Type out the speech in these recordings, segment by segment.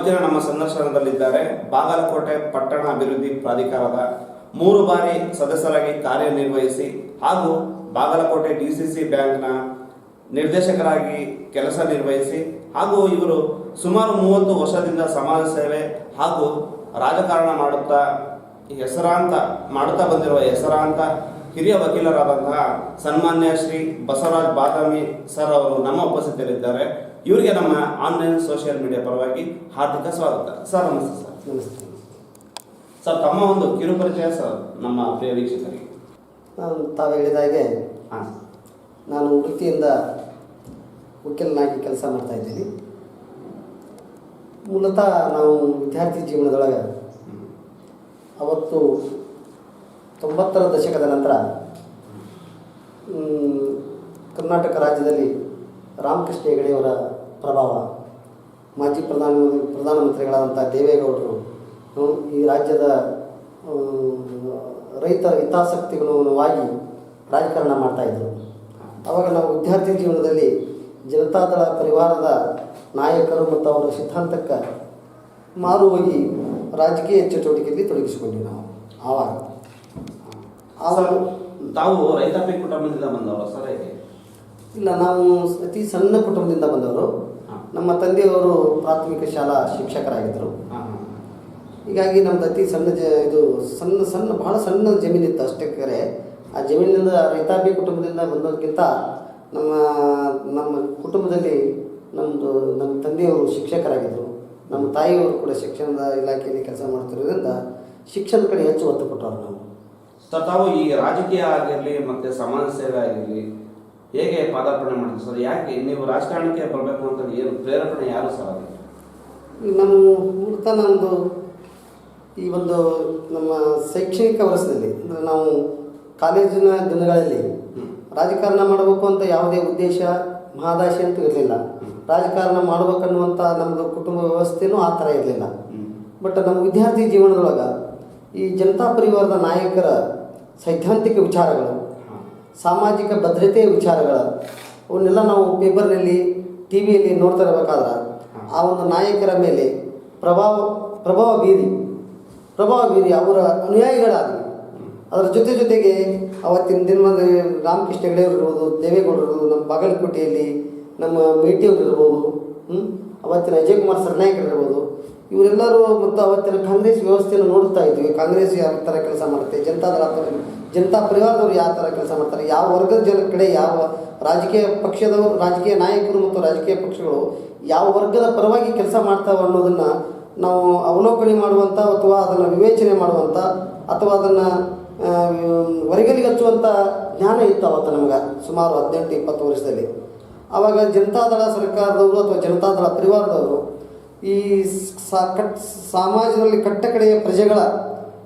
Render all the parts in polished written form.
ಇವತ್ತಿನ ನಮ್ಮ ಸಂದರ್ಶನದಲ್ಲಿದ್ದಾರೆ ಬಾಗಲಕೋಟೆ ಪಟ್ಟಣ ಅಭಿವೃದ್ಧಿ ಪ್ರಾಧಿಕಾರದ 3 ಬಾರಿ ಸದಸ್ಯರಾಗಿ ಕಾರ್ಯನಿರ್ವಹಿಸಿ ಹಾಗೂ ಬಾಗಲಕೋಟೆ ಡಿಸಿಸಿ ಬ್ಯಾಂಕ್ನ ನಿರ್ದೇಶಕರಾಗಿ ಕೆಲಸ ನಿರ್ವಹಿಸಿ ಹಾಗೂ ಇವರು ಸುಮಾರು 30 ವರ್ಷದಿಂದ ಸಮಾಜ ಸೇವೆ ಹಾಗೂ ರಾಜಕಾರಣ ಮಾಡುತ್ತಾ ಬಂದಿರುವ ಹೆಸರಾಂತ ಹಿರಿಯ ವಕೀಲರಾದಂತಹ ಸನ್ಮಾನ್ಯ ಶ್ರೀ ಬಸವರಾಜ್ ಬಾದಾಮಿ ಸರ್ ಅವರು ನಮ್ಮ ಉಪಸ್ಥಿತಿಯಲ್ಲಿದ್ದಾರೆ. ಇವರಿಗೆ ನಮ್ಮ ಆನ್ಲೈನ್ ಸೋಷಿಯಲ್ ಮೀಡಿಯಾ ಪರವಾಗಿ ಹಾರ್ದಿಕ ಸ್ವಾಗತ. ಸರ್ ನಮಸ್ತೆ. ಸರ್ ನಮಸ್ತೆ ಸರ್, ತಮ್ಮ ಒಂದು ಕಿರುಪರಿಚಯ ಸರ್ ನಮ್ಮ ಪ್ರಿಯ ವೀಕ್ಷಕರಿಗೆ. ತಾವು ಹೇಳಿದಾಗೆ ನಾನು ವೃತ್ತಿಯಿಂದ ವಕೀಲನಾಗಿ ಕೆಲಸ ಮಾಡ್ತಾ ಇದ್ದೀನಿ. ಮೂಲತಃ ನಾವು ವಿದ್ಯಾರ್ಥಿ ಜೀವನದೊಳಗೆ ಅವತ್ತು 90ರ ದಶಕದ ನಂತರ ಕರ್ನಾಟಕ ರಾಜ್ಯದಲ್ಲಿ ರಾಮಕೃಷ್ಣ ಹೆಗಡೆಯವರ ಪ್ರಭಾವ, ಮಾಜಿ ಪ್ರಧಾನಮಂತ್ರಿಗಳಾದಂಥ ದೇವೇಗೌಡರು ಈ ರಾಜ್ಯದ ರೈತರ ಹಿತಾಸಕ್ತಿಗನುವಾಗಿ ರಾಜಕಾರಣ ಮಾಡ್ತಾಯಿದ್ರು. ಆವಾಗ ನಾವು ವಿದ್ಯಾರ್ಥಿ ಜೀವನದಲ್ಲಿ ಜನತಾದಳ ಪರಿವಾರದ ನಾಯಕರು ಮತ್ತು ಅವರ ಸಿದ್ಧಾಂತಕ್ಕೆ ಮಾರು ಹೋಗಿ ರಾಜಕೀಯ ಚಟುವಟಿಕೆಯಲ್ಲಿ ತೊಡಗಿಸಿಕೊಂಡ್ವಿ ನಾವು. ಆವಾಗ ತಾವು ರೈತಾಪಿ ಕುಟುಂಬದಿಂದ ಬಂದವರು ಸರ್? ಇಲ್ಲ, ನಾವು ಅತಿ ಸಣ್ಣ ಕುಟುಂಬದಿಂದ ಬಂದವರು. ನಮ್ಮ ತಂದೆಯವರು ಪ್ರಾಥಮಿಕ ಶಾಲಾ ಶಿಕ್ಷಕರಾಗಿದ್ದರು. ಹೀಗಾಗಿ ನಮ್ಮದು ಅತಿ ಸಣ್ಣ ಬಹಳ ಸಣ್ಣ ಜಮೀನಿತ್ತು ಅಷ್ಟೇ. ಆ ಜಮೀನಿನಿಂದ ರೈತಾಪಿ ಕುಟುಂಬದಿಂದ ಬಂದೋದಕ್ಕಿಂತ ನಮ್ಮ ಕುಟುಂಬದಲ್ಲಿ ನಮ್ಮ ತಂದೆಯವರು ಶಿಕ್ಷಕರಾಗಿದ್ದರು. ನಮ್ಮ ತಾಯಿಯವರು ಕೂಡ ಶಿಕ್ಷಣದ ಇಲಾಖೆಯಲ್ಲಿ ಕೆಲಸ ಮಾಡ್ತಿರೋದ್ರಿಂದ ಶಿಕ್ಷಣದ ಕಡೆ ಹೆಚ್ಚು ಒತ್ತು ಕೊಟ್ಟವರು ನಾವು. ಸರ್, ತಾವು ಈ ರಾಜಕೀಯ ಆಗಿರಲಿ ಮತ್ತು ಸಮಾಜ ಸೇವೆ ಆಗಿರಲಿ ಹೇಗೆ ಪಾದಾರ್ಪಣೆ ಮಾಡಿದ್ರು ಸರ್? ಯಾಕೆ ನೀವು ರಾಜಕಾರಣಕ್ಕೆ ಬರಬೇಕು ಅಂತ ಏನು ಪ್ರೇರೇಪಣೆ ಯಾರು ಸರ್? ಅದಕ್ಕೆ ಮೂಲತಃ ಈ ಒಂದು ನಮ್ಮ ಶೈಕ್ಷಣಿಕ ವರ್ಷದಲ್ಲಿ ಅಂದರೆ ನಾವು ಕಾಲೇಜಿನ ದಿನಗಳಲ್ಲಿ ರಾಜಕಾರಣ ಮಾಡಬೇಕು ಅಂತ ಯಾವುದೇ ಉದ್ದೇಶ ಮಹದಾಶೆ ಅಂತೂ ಇರಲಿಲ್ಲ. ರಾಜಕಾರಣ ಮಾಡಬೇಕನ್ನುವಂಥ ನಮ್ಮದು ಕುಟುಂಬ ವ್ಯವಸ್ಥೆನೂ ಆ ಥರ ಇರಲಿಲ್ಲ. ಬಟ್ ನಮ್ಮ ವಿದ್ಯಾರ್ಥಿ ಜೀವನದೊಳಗೆ ಈ ಜನತಾ ಪರಿವಾರದ ನಾಯಕರ ಸೈದ್ಧಾಂತಿಕ ವಿಚಾರಗಳು, ಸಾಮಾಜಿಕ ಭದ್ರತೆಯ ವಿಚಾರಗಳು ಅವನ್ನೆಲ್ಲ ನಾವು ಪೇಪರ್ನಲ್ಲಿ ಟಿ ವಿಯಲ್ಲಿ ನೋಡ್ತಾ ಇರಬೇಕಾದ್ರೆ ಆ ಒಂದು ನಾಯಕರ ಮೇಲೆ ಪ್ರಭಾವ ಬೀರಿ ಅವರ ಅನುಯಾಯಿಗಳಾಗಿ ಅದರ ಜೊತೆಗೆ ಅವತ್ತಿನ ದಿನದ ರಾಮಕೃಷ್ಣ ಹೆಗಡೆಯವರು ಇರ್ಬೋದು, ದೇವೇಗೌಡರು ಇರ್ಬೋದು, ನಮ್ಮ ಬಾಗಲಕೋಟೆಯಲ್ಲಿ ನಮ್ಮ ಮೇಟಿಯವರು ಇರ್ಬೋದು, ಅವತ್ತಿನ ಅಜಯ್ ಕುಮಾರ್ ಸರ್ನಾಯಕರು ಇರ್ಬೋದು, ಇವರೆಲ್ಲರೂ ಮತ್ತು ಅವತ್ತಿನ ಕಾಂಗ್ರೆಸ್ ವ್ಯವಸ್ಥೆಯನ್ನು ನೋಡ್ತಾ ಇದ್ವಿ. ಕಾಂಗ್ರೆಸ್ ಯಾವ ಥರ ಕೆಲಸ ಮಾಡುತ್ತೆ, ಜನತಾ ಪರಿವಾರದವರು ಯಾವ ಥರ ಕೆಲಸ ಮಾಡ್ತಾರೆ, ಯಾವ ವರ್ಗದ ಕಡೆ ಯಾವ ರಾಜಕೀಯ ಪಕ್ಷದವರು, ರಾಜಕೀಯ ನಾಯಕರು ಮತ್ತು ರಾಜಕೀಯ ಪಕ್ಷಗಳು ಯಾವ ವರ್ಗದ ಪರವಾಗಿ ಕೆಲಸ ಮಾಡ್ತಾವೆ ಅನ್ನೋದನ್ನು ನಾವು ಅವಲೋಕನೆ ಮಾಡುವಂಥ ಅಥವಾ ಅದನ್ನು ವಿವೇಚನೆ ಮಾಡುವಂಥ ಅಥವಾ ಅದನ್ನು ಹೊರಗಲಿಗೆ ಹಚ್ಚುವಂಥ ಜ್ಞಾನ ಇತ್ತು ಅವತ್ತು ನಮ್ಗೆ ಸುಮಾರು 18-20 ವರ್ಷದಲ್ಲಿ. ಆವಾಗ ಜನತಾದಳ ಸರ್ಕಾರದವರು ಅಥವಾ ಜನತಾದಳ ಪರಿವಾರದವರು ಈ ಸಮಾಜದಲ್ಲಿ ಕಟ್ಟಕಡೆಯ ಪ್ರಜೆಗಳ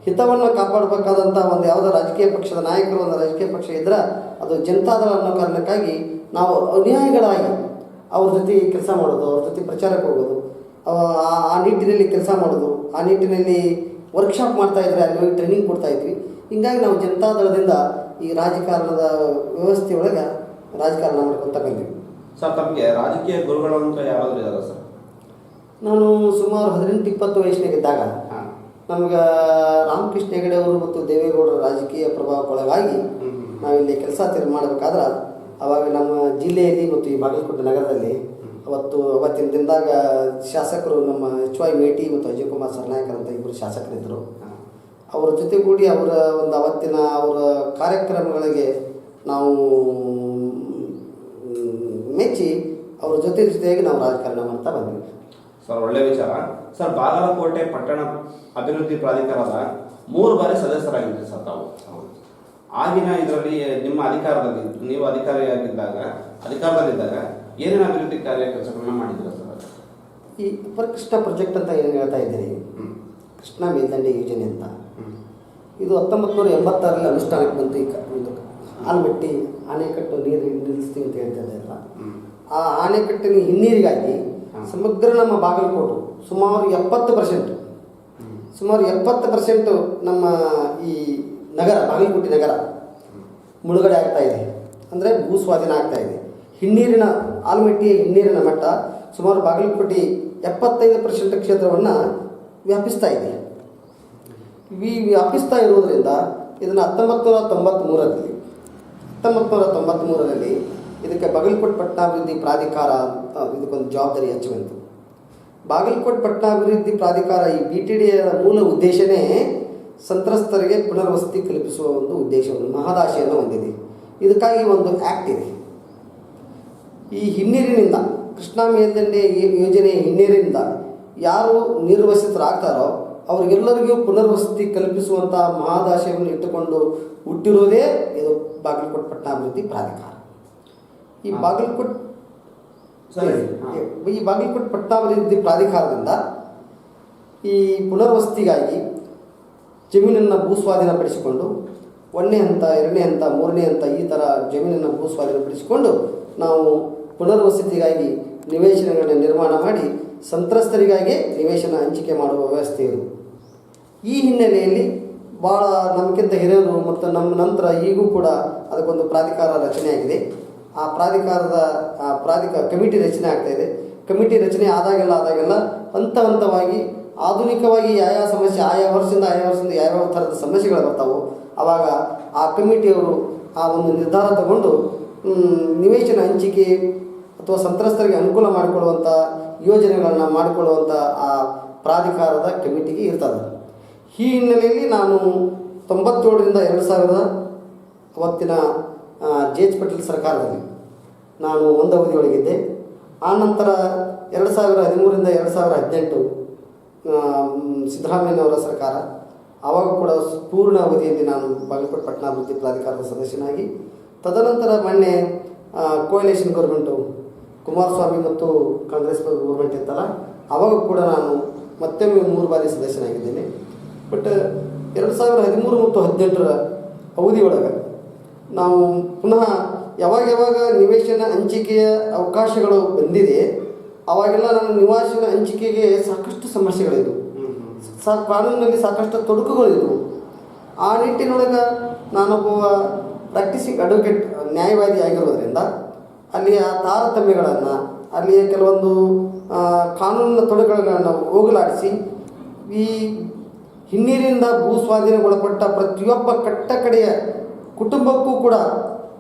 ಹಿತವನ್ನು ಕಾಪಾಡಬೇಕಾದಂಥ ಒಂದು ಯಾವುದೋ ರಾಜಕೀಯ ಪಕ್ಷದ ನಾಯಕರು ಒಂದು ರಾಜಕೀಯ ಪಕ್ಷ ಇದ್ದರೆ ಅದು ಜನತಾದಳ ಅನ್ನೋ ಕಾರಣಕ್ಕಾಗಿ ನಾವು ಅನುಯಾಯಿಗಳಾಗಿ ಅವ್ರ ಜೊತೆ ಕೆಲಸ ಮಾಡೋದು, ಅವ್ರ ಜೊತೆ ಪ್ರಚಾರಕ್ಕೆ ಹೋಗೋದು, ಆ ನಿಟ್ಟಿನಲ್ಲಿ ಕೆಲಸ ಮಾಡೋದು, ಆ ನಿಟ್ಟಿನಲ್ಲಿ ವರ್ಕ್ಶಾಪ್ ಮಾಡ್ತಾಯಿದ್ರೆ ಅಲ್ಲಿ ಹೋಗಿ ಟ್ರೈನಿಂಗ್ ಕೊಡ್ತಾಯಿದ್ವಿ. ಹೀಗಾಗಿ ನಾವು ಜನತಾದಳದಿಂದ ಈ ರಾಜಕಾರಣದ ವ್ಯವಸ್ಥೆಯೊಳಗೆ ರಾಜಕಾರಣ ಮಾಡ್ಕೊತ ಬಂದ್ವಿ. ಸರ್, ತಮಗೆ ರಾಜಕೀಯ ಗುರುಗಳು ಅಂತ ಯಾರಾದರೂ ಇದ್ದಾರೆ ಸರ್? ನಾನು ಸುಮಾರು 18-20 ವಯಸ್ಸಿನಾಗಿದ್ದಾಗ ನಮ್ಗೆ ರಾಮಕೃಷ್ಣ ಹೆಗಡೆ ಅವರು ಮತ್ತು ದೇವೇಗೌಡರ ರಾಜಕೀಯ ಪ್ರಭಾವಕ್ಕೊಳಗಾಗಿ ನಾವಿಲ್ಲಿ ಕೆಲಸ ಮಾಡಬೇಕಾದ್ರೆ ಆವಾಗ ನಮ್ಮ ಜಿಲ್ಲೆಯಲ್ಲಿ ಮತ್ತು ಈ ಬಾಗಲಕೋಟೆ ನಗರದಲ್ಲಿ ಅವತ್ತಿನ ದಿನದಾಗ ಶಾಸಕರು ನಮ್ಮ HY ಮೇಟಿ ಮತ್ತು ಅಜಯ್ ಕುಮಾರ್ ಸರ್ನಾಯಕರ್ ಅಂತ ಇಬ್ಬರು ಶಾಸಕರಿದ್ದರು. ಅವರ ಜೊತೆಗೂಡಿ ಅವರ ಒಂದು ಅವತ್ತಿನ ಅವರ ಕಾರ್ಯಕ್ರಮಗಳಿಗೆ ನಾವು ಮೆಚ್ಚಿ ಅವ್ರ ಜೊತೆಯಾಗಿ ನಾವು ರಾಜಕಾರಣ ಮಾಡ್ತಾ ಬಂದ್ವಿ. ಸರ್, ಒಳ್ಳೆ ವಿಚಾರ. ಸರ್, ಬಾಗಲಕೋಟೆ ಪಟ್ಟಣ ಅಭಿವೃದ್ಧಿ ಪ್ರಾಧಿಕಾರದ 3 ಬಾರಿ ಸದಸ್ಯರಾಗಿದ್ರಿ ಸರ್ ತಾವು. ಆಗಿನ ಇದರಲ್ಲಿ ನಿಮ್ಮ ನೀವು ಅಧಿಕಾರದಲ್ಲಿದ್ದಾಗ ಏನೇನು ಅಭಿವೃದ್ಧಿ ಕೆಲಸಗಳನ್ನ ಮಾಡಿದ್ದೀರಾ ಸರ್? ಈ ಕೃಷ್ಣ ಪ್ರಾಜೆಕ್ಟ್ ಅಂತ ಏನು ಹೇಳ್ತಾ ಇದ್ದೀರಿ, ಕೃಷ್ಣ ಮೇಲ್ದಂಡೆ ಯೋಜನೆ ಅಂತ, ಇದು 1986ರಲ್ಲಿ ಅನುಷ್ಠಾನಕ್ಕೆ ಬಂತು. ಒಂದು ಆಲ್ಮಟ್ಟಿ ಅಣೆಕಟ್ಟು ನೀರು ನಿಲ್ಲಿಸ್ತೀವಿ ಅಂತ ಹೇಳ್ತಾ ಇದ್ದಾರಲ್ಲ, ಆ ಅಣೆಕಟ್ಟಿನ ಹಿನ್ನೀರಿಗಾಗಿ ಸಮಗ್ರ ನಮ್ಮ ಬಾಗಲಕೋಟು ಸುಮಾರು 70% ನಮ್ಮ ಈ ನಗರ ಬಾಗಲಕೋಟೆ ನಗರ ಮುಳುಗಡೆ ಆಗ್ತಾ ಇದೆ, ಅಂದರೆ ಭೂಸ್ವಾಧೀನ ಆಗ್ತಾ ಇದೆ. ಆಲ್ಮಟ್ಟಿಯ ಹಿನ್ನೀರಿನ ಮಟ್ಟ ಸುಮಾರು ಬಾಗಲಕೋಟೆ 75% ಕ್ಷೇತ್ರವನ್ನು ವ್ಯಾಪಿಸ್ತಾ ಇದೆ. ಈ ವ್ಯಾಪಿಸ್ತಾ ಇರುವುದರಿಂದ ಇದನ್ನು 1993ರಲ್ಲಿ ಇದಕ್ಕೆ ಬಾಗಲಕೋಟೆ ಪಟ್ಟಣಾಭಿವೃದ್ಧಿ ಪ್ರಾಧಿಕಾರ ಅಂತ ಇದಕ್ಕೊಂದು ಜವಾಬ್ದಾರಿ ಹೆಚ್ಚು ಬಂತು. ಬಾಗಲಕೋಟೆ ಪಟ್ಟಣಾಭಿವೃದ್ಧಿ ಪ್ರಾಧಿಕಾರ ಈ BTDಯ ಮೂಲ ಉದ್ದೇಶನೇ ಸಂತ್ರಸ್ತರಿಗೆ ಪುನರ್ವಸತಿ ಕಲ್ಪಿಸುವ ಒಂದು ಉದ್ದೇಶವನ್ನು ಮಹದಾಶೆಯನ್ನು ಹೊಂದಿದೆ. ಇದಕ್ಕಾಗಿ ಒಂದು ಆ್ಯಕ್ಟ್ ಇದೆ. ಈ ಹಿನ್ನೀರಿನಿಂದ ಕೃಷ್ಣಾ ಮೇಲ್ದಂಡೆ ಯೋಜನೆಯ ಹಿನ್ನೀರಿನಿಂದ ಯಾರು ನಿರ್ವಸಿತರಾಗ್ತಾರೋ ಅವರಿಗೆಲ್ಲರಿಗೂ ಪುನರ್ವಸತಿ ಕಲ್ಪಿಸುವಂಥ ಮಹದಾಶಯವನ್ನು ಇಟ್ಟುಕೊಂಡು ಹುಟ್ಟಿರುವುದೇ ಇದು ಬಾಗಲಕೋಟೆ ಪಟ್ಟಣಾಭಿವೃದ್ಧಿ ಪ್ರಾಧಿಕಾರ. ಈ ಬಾಗಲಕೋಟೆ ಪಟ್ಟಣಾಭಿವೃದ್ಧಿ ಪ್ರಾಧಿಕಾರದಿಂದ ಈ ಪುನರ್ವಸತಿಗಾಗಿ ಜಮೀನನ್ನು ಭೂಸ್ವಾಧೀನಪಡಿಸಿಕೊಂಡು 1ನೇ ಹಂತ 2ನೇ ಹಂತ 3ನೇ ಹಂತ ಈ ಥರ ಜಮೀನನ್ನು ಭೂಸ್ವಾಧೀನಪಡಿಸಿಕೊಂಡು ನಾವು ಪುನರ್ವಸತಿಗಾಗಿ ನಿವೇಶನಗಳನ್ನು ನಿರ್ಮಾಣ ಮಾಡಿ ಸಂತ್ರಸ್ತರಿಗಾಗಿ ನಿವೇಶನ ಹಂಚಿಕೆ ಮಾಡುವ ವ್ಯವಸ್ಥೆ ಇದು. ಈ ಹಿನ್ನೆಲೆಯಲ್ಲಿ ಭಾಳ ನಮಗಿಂತ ಹಿರಿಯರು ಮತ್ತು ನಮ್ಮ ನಂತರ ಈಗೂ ಕೂಡ ಅದಕ್ಕೊಂದು ಪ್ರಾಧಿಕಾರ ರಚನೆಯಾಗಿದೆ. ಆ ಕಮಿಟಿ ರಚನೆ ಆಗ್ತಾಯಿದೆ. ಕಮಿಟಿ ರಚನೆ ಆದಾಗೆಲ್ಲ ಹಂತ ಹಂತವಾಗಿ ಆಧುನಿಕವಾಗಿ ಆಯಾ ವರ್ಷದಿಂದ ಯಾವ್ಯಾವ ಥರದ ಸಮಸ್ಯೆಗಳು ಬರ್ತಾವೋ ಆವಾಗ ಆ ಕಮಿಟಿಯವರು ಆ ಒಂದು ನಿರ್ಧಾರ ತಗೊಂಡು ನಿವೇಶನ ಹಂಚಿಕೆ ಅಥವಾ ಸಂತ್ರಸ್ತರಿಗೆ ಅನುಕೂಲ ಮಾಡಿಕೊಳ್ಳುವಂಥ ಯೋಜನೆಗಳನ್ನು ಮಾಡಿಕೊಳ್ಳುವಂಥ ಆ ಪ್ರಾಧಿಕಾರದ ಕಮಿಟಿಗೆ ಇರ್ತದೆ. ಈ ಹಿನ್ನೆಲೆಯಲ್ಲಿ ನಾನು 97ರಿಂದ 2000 ಅವತ್ತಿನ JH ಪಟೇಲ್ ಸರ್ಕಾರದಲ್ಲಿ ನಾನು ಒಂದು ಅವಧಿಯೊಳಗಿದ್ದೆ. ಆನಂತರ 2013ರಿಂದ 2018 ಸಿದ್ದರಾಮಯ್ಯನವರ ಸರ್ಕಾರ, ಆವಾಗ ಕೂಡ ಪೂರ್ಣ ಅವಧಿಯಲ್ಲಿ ನಾನು ಬಾಗಲಕೋಟೆ ಪಟ್ಟಣಾಭಿವೃದ್ಧಿ ಪ್ರಾಧಿಕಾರದ ಸದಸ್ಯನಾಗಿ, ತದನಂತರ ಮೊನ್ನೆ ಕೋಯಲೇಷನ್ ಗೌರ್ಮೆಂಟು ಕುಮಾರಸ್ವಾಮಿ ಮತ್ತು ಕಾಂಗ್ರೆಸ್ ಗೌರ್ಮೆಂಟ್ ಇತ್ತಲ್ಲ, ಆವಾಗ ಕೂಡ ನಾನು ಮತ್ತೊಮ್ಮೆ 3 ಬಾರಿ ಸದಸ್ಯನಾಗಿದ್ದೇನೆ. ಬಟ್ 2013 ಮತ್ತು 2018 ಅವಧಿಯೊಳಗೆ ನಾವು ಪುನಃ ಯಾವಾಗ ನಿವೇಶನ ಹಂಚಿಕೆಯ ಅವಕಾಶಗಳು ಬಂದಿದೆ ಅವಾಗೆಲ್ಲ ನನ್ನ ನಿವಾಸಿನ ಹಂಚಿಕೆಗೆ ಸಾಕಷ್ಟು ಸಮಸ್ಯೆಗಳಿದ್ವು, ಕಾನೂನಿನಲ್ಲಿ ಸಾಕಷ್ಟು ತೊಡಕುಗಳಿದ್ವು. ಆ ನಿಟ್ಟಿನೊಳಗೆ ನಾನೊಬ್ಬ ಪ್ರಾಕ್ಟೀಸಿಂಗ್ ಅಡ್ವೊಕೇಟ್ ನ್ಯಾಯವಾದಿ ಆಗಿರೋದ್ರಿಂದ ಅಲ್ಲಿಯ ತಾರತಮ್ಯಗಳನ್ನು, ಅಲ್ಲಿಯ ಕೆಲವೊಂದು ಕಾನೂನಿನ ತೊಡಕುಗಳನ್ನು ಹೋಗಲಾಡಿಸಿ ಈ ಹಿನ್ನೀರಿನಿಂದ ಭೂಸ್ವಾಧೀನಗೊಳಪಟ್ಟ ಪ್ರತಿಯೊಬ್ಬ ಕಟ್ಟಕಡೆಯ ಕುಟುಂಬಕ್ಕೂ ಕೂಡ